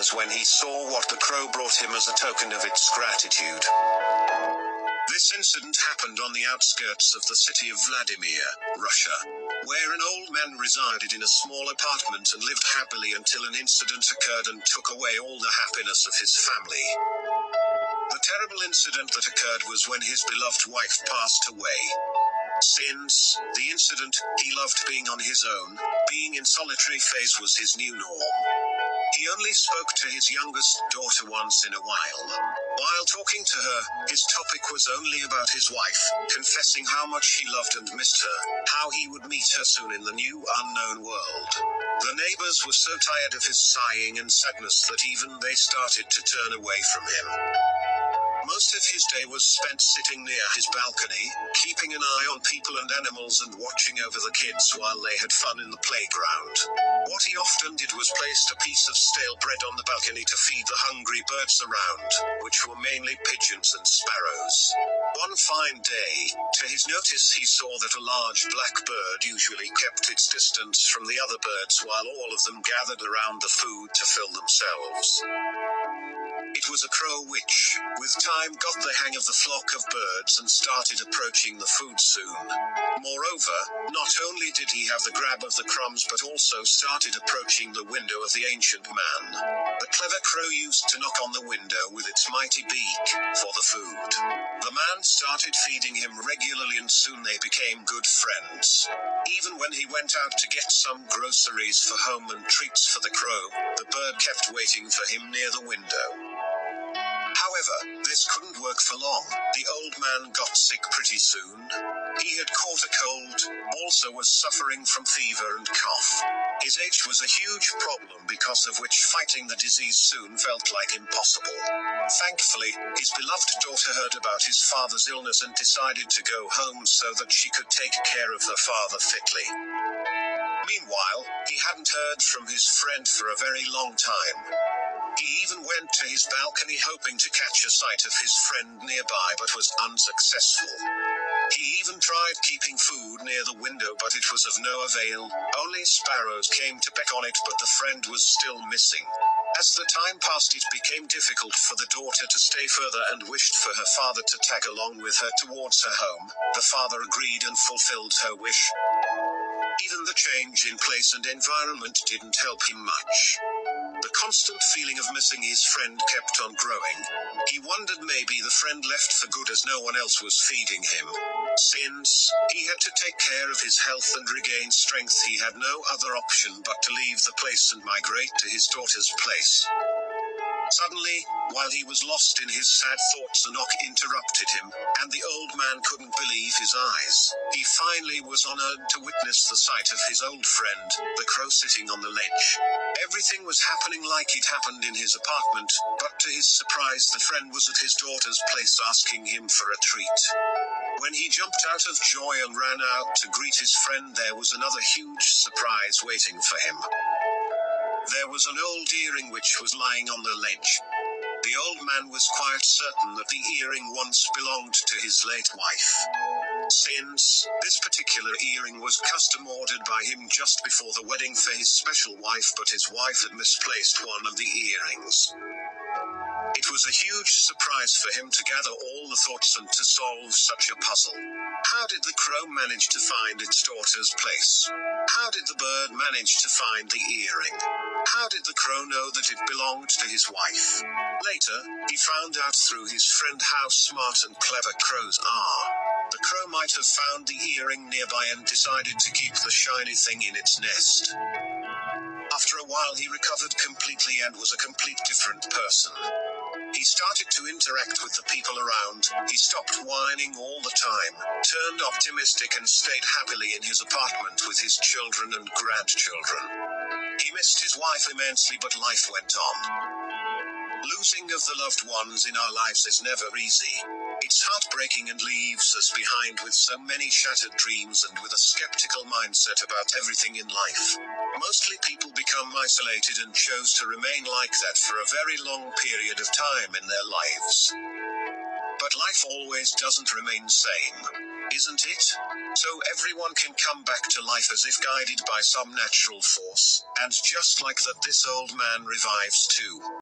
tears when he saw what the crow brought him as a token of its gratitude. This incident happened on the outskirts of the city of Vladimir, Russia, where an old man resided in a small apartment and lived happily until an incident occurred and took away all the happiness of his family. The terrible incident that occurred was when his beloved wife passed away. Since the incident, he loved being on his own. Being in solitary phase was his new norm. He only spoke to his youngest daughter once in a while. While talking to her, his topic was only about his wife, confessing how much he loved and missed her, how he would meet her soon in the new unknown world. The neighbors were so tired of his sighing and sadness that even they started to turn away from him. Most of his day was spent sitting near his balcony, keeping an eye on people and animals and watching over the kids while they had fun in the playground. What he often did was placed a piece of stale bread on the balcony to feed the hungry birds around, which were mainly pigeons and sparrows. One fine day, to his notice he saw that a large black bird usually kept its distance from the other birds while all of them gathered around the food to fill themselves. It was a crow which, with time, got the hang of the flock of birds and started approaching the food soon. Moreover, not only did he have the grab of the crumbs but also started approaching the window of the ancient man. The clever crow used to knock on the window with its mighty beak for the food. The man started feeding him regularly and soon they became good friends. Even when he went out to get some groceries for home and treats for the crow, the bird kept waiting for him near the window. However, this couldn't work for long. The old man got sick pretty soon. He had caught a cold, also was suffering from fever and cough. His age was a huge problem because of which fighting the disease soon felt like impossible. Thankfully, his beloved daughter heard about his father's illness and decided to go home so that she could take care of her father fitly. Meanwhile, he hadn't heard from his friend for a very long time. He even went to his balcony hoping to catch a sight of his friend nearby but was unsuccessful. He even tried keeping food near the window but it was of no avail. Only sparrows came to peck on it but the friend was still missing. As the time passed it became difficult for the daughter to stay further and wished for her father to tag along with her towards her home. The father agreed and fulfilled her wish. Even the change in place and environment didn't help him much. The constant feeling of missing his friend kept on growing. He wondered maybe the friend left for good as no one else was feeding him. Since he had to take care of his health and regain strength, he had no other option but to leave the place and migrate to his daughter's place. Suddenly, while he was lost in his sad thoughts, a knock interrupted him, and the old man couldn't believe his eyes. He finally was honored to witness the sight of his old friend, the crow sitting on the ledge. Everything was happening like it happened in his apartment, but to his surprise the friend was at his daughter's place asking him for a treat. When he jumped out of joy and ran out to greet his friend, there was another huge surprise waiting for him. There was an old earring which was lying on the ledge. The old man was quite certain that the earring once belonged to his late wife. Since this particular earring was custom ordered by him just before the wedding for his special wife, but his wife had misplaced one of the earrings. It was a huge surprise for him to gather all the thoughts and to solve such a puzzle. How did the crow manage to find its daughter's place? How did the bird manage to find the earring? How did the crow know that it belonged to his wife? Later, he found out through his friend how smart and clever crows are. The crow might have found the earring nearby and decided to keep the shiny thing in its nest. After a while he recovered completely and was a complete different person. He started to interact with the people around, he stopped whining all the time, turned optimistic and stayed happily in his apartment with his children and grandchildren. He missed his wife immensely but life went on. Losing of the loved ones in our lives is never easy. It's heartbreaking and leaves us behind with so many shattered dreams and with a skeptical mindset about everything in life. Mostly people become isolated and chose to remain like that for a very long period of time in their lives. But life always doesn't remain same. isn't it? So everyone can come back to life as if guided by some natural force, and just like that this old man revives too.